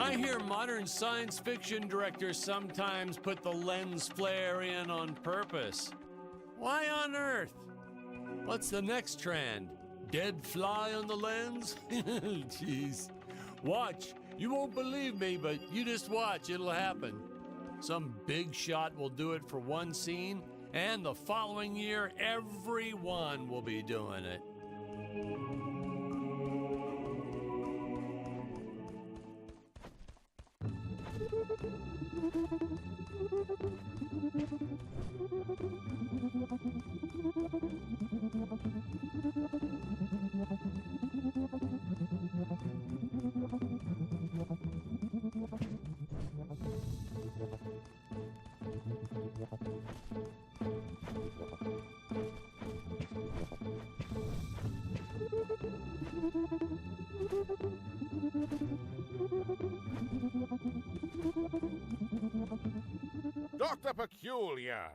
I hear modern science fiction directors sometimes put the lens flare in on purpose. Why on earth? What's the next trend? Dead fly on the lens? Jeez. Watch. You won't believe me, but you just watch. It'll happen. Some big shot will do it for one scene, and the following year, everyone will be doing it. Dr. Peculiar!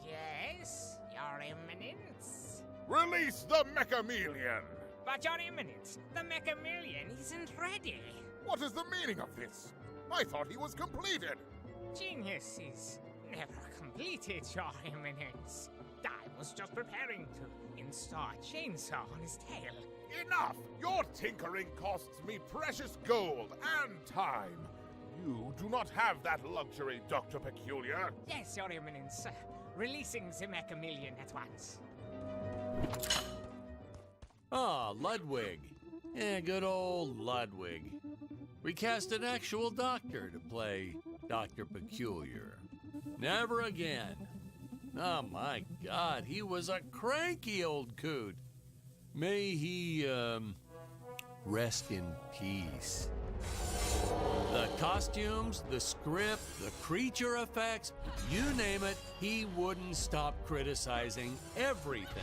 Yes, Your Eminence. Release the Mechamelion! But Your Eminence, the Mechamelion isn't ready. What is the meaning of this? I thought he was completed! Genius is never completed, Your Eminence. I was just preparing to install a chainsaw on his tail. Enough! Your tinkering costs me precious gold and time. You do not have that luxury, Dr. Peculiar. Yes, Your Eminence. Releasing the Mechamelion at once. Ah, Ludwig. Yeah, good old Ludwig. We cast an actual doctor to play Dr. Peculiar. Never again. Oh my God, he was a cranky old coot. May he, rest in peace. The costumes, the script, the creature effects, you name it, he wouldn't stop criticizing everything.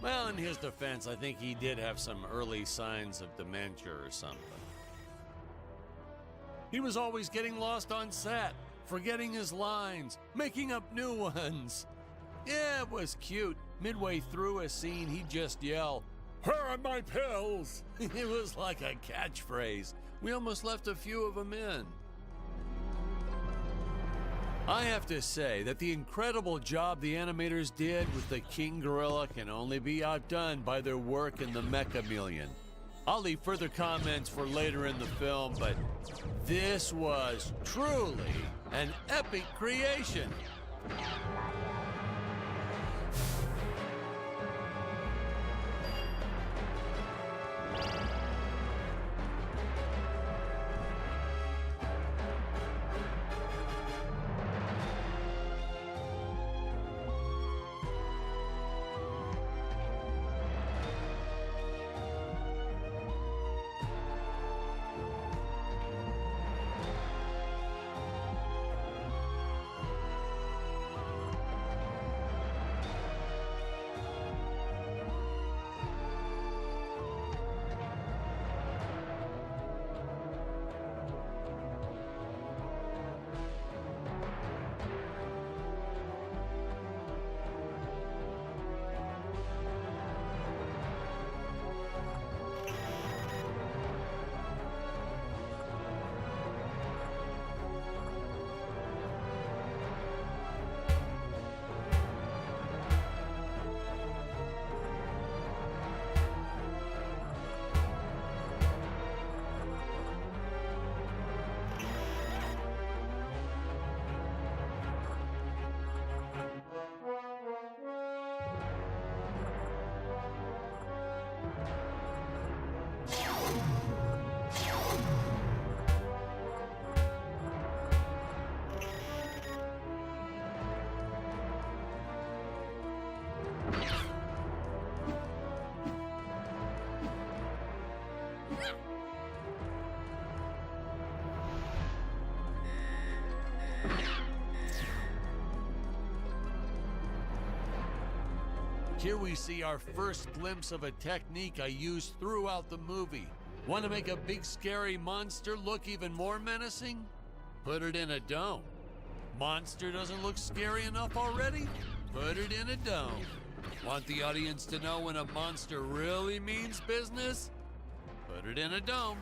Well, in his defense, I think he did have some early signs of dementia or something. He was always getting lost on set, forgetting his lines, making up new ones. Yeah, it was cute. Midway through a scene, he'd just yell, "Where are my pills?" It was like a catchphrase. We almost left a few of them in. I have to say that the incredible job the animators did with the King Gorilla can only be outdone by their work in the Mechamelion. I'll leave further comments for later in the film, but this was truly an epic creation. Here we see our first glimpse of a technique I used throughout the movie. Want to make a big scary monster look even more menacing? Put it in a dome. Monster doesn't look scary enough already? Put it in a dome. Want the audience to know when a monster really means business? Put it in a dome.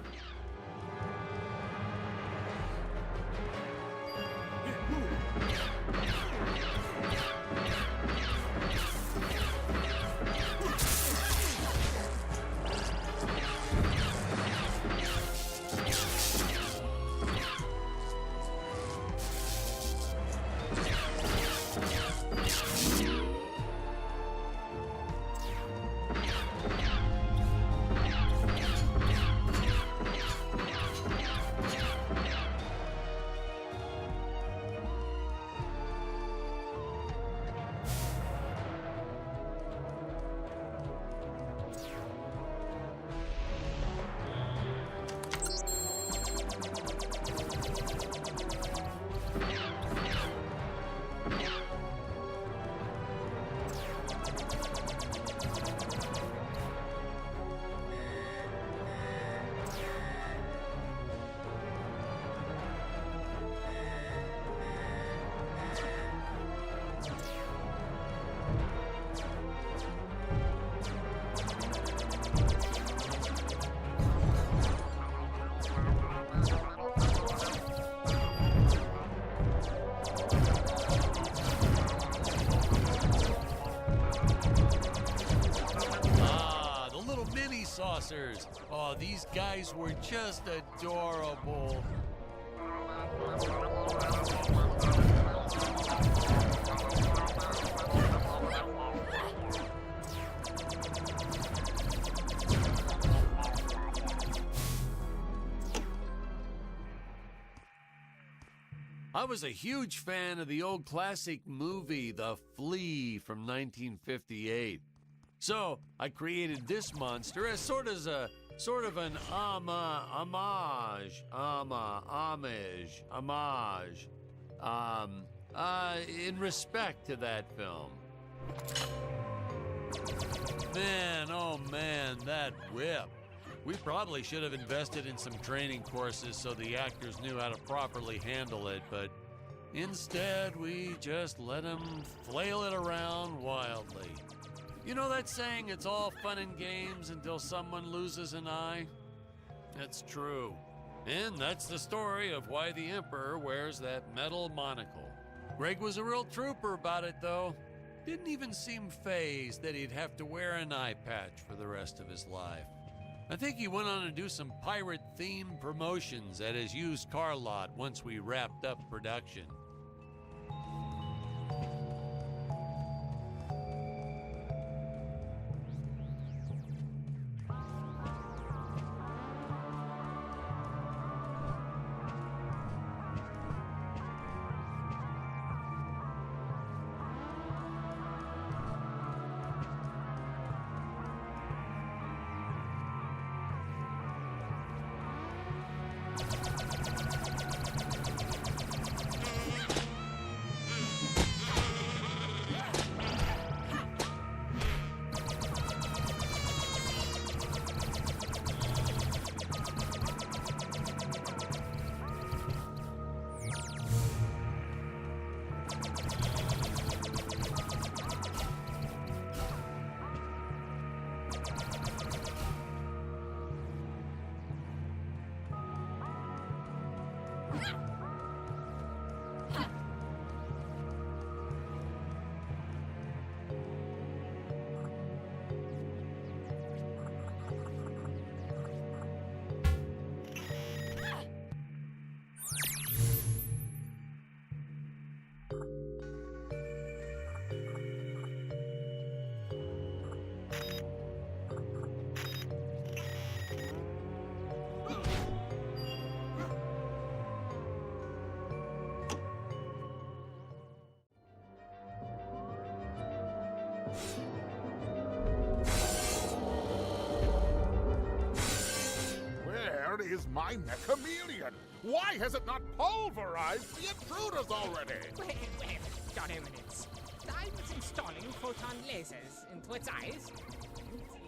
saucers. Oh, these guys were just adorable. I was a huge fan of the old classic movie, The Flea from 1958. So I created this monster as sort of an homage, in respect to that film. Man, oh man, that whip. We probably should have invested in some training courses so the actors knew how to properly handle it, but instead we just let them flail it around wildly. You know that saying, it's all fun and games until someone loses an eye? That's true. And that's the story of why the Emperor wears that metal monocle. Greg was a real trooper about it, though. Didn't even seem fazed that he'd have to wear an eye patch for the rest of his life. I think he went on to do some pirate-themed promotions at his used car lot once we wrapped up production. Where is my Nechameleon? Why has it not pulverized the intruders already? Well, Your Eminence, I was installing photon lasers into its eyes,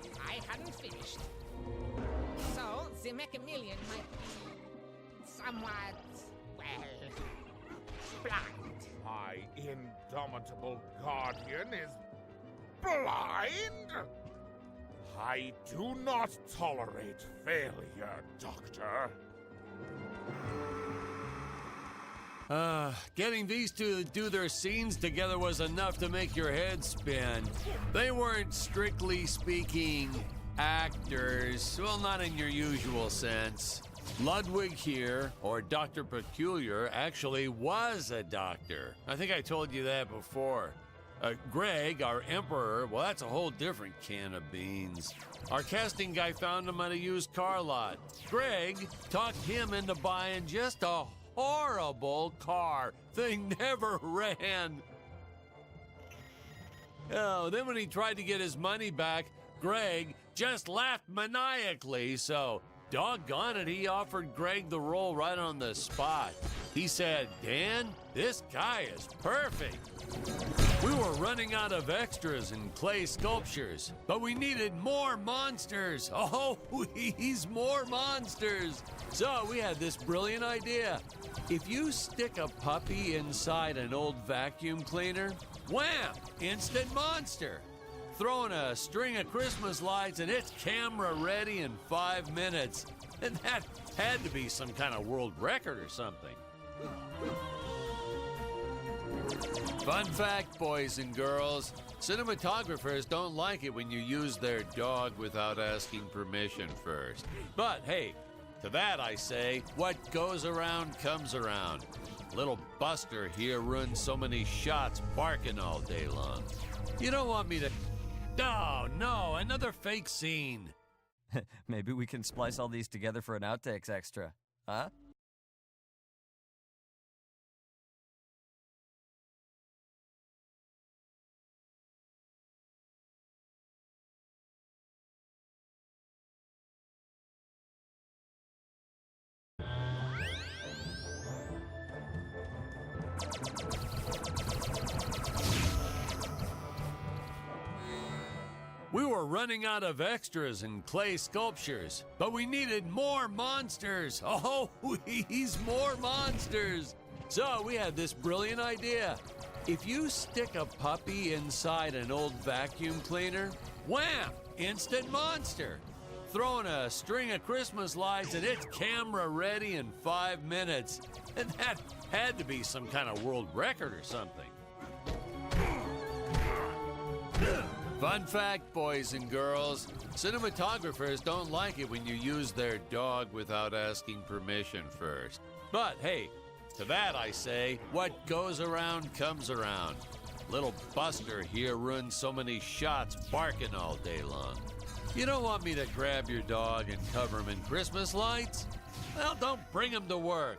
and I hadn't finished. So, the Mechameleon might be somewhat, well, blind. My indomitable guardian is blind? I do not tolerate failure, Doctor. Getting these two to do their scenes together was enough to make your head spin. They weren't, strictly speaking, actors. Well, not in your usual sense. Ludwig here, or Dr. Peculiar, actually was a doctor. I think I told you that before. Greg, our Emperor, well, that's a whole different can of beans. Our casting guy found him at a used car lot. Greg talked him into buying just a horrible car. Thing never ran. Oh, then when he tried to get his money back, Greg just laughed maniacally, so doggone it, he offered Greg the role right on the spot. He said, "Dan, this guy is perfect." We were running out of extras and clay sculptures, but we needed more monsters. Oh, please, more monsters. So we had this brilliant idea. If you stick a puppy inside an old vacuum cleaner, wham, instant monster. Throw in a string of Christmas lights and it's camera ready in 5 minutes. And that had to be some kind of world record or something. Fun fact, boys and girls, cinematographers don't like it when you use their dog without asking permission first. But hey, to that I say, what goes around comes around. Little Buster here ruined so many shots barking all day long. You don't want me to... Oh, no, another fake scene. Maybe we can splice all these together for an outtakes extra, huh? We were running out of extras and clay sculptures, but we needed more monsters. Oh, please, more monsters. So we had this brilliant idea. If you stick a puppy inside an old vacuum cleaner, wham, instant monster. Throw in a string of Christmas lights and it's camera ready in 5 minutes. And that had to be some kind of world record or something. Fun fact, boys and girls, cinematographers don't like it when you use their dog without asking permission first. But hey, to that I say, what goes around comes around. Little Buster here ruined so many shots barking all day long. You don't want me to grab your dog and cover him in Christmas lights? Well, don't bring him to work.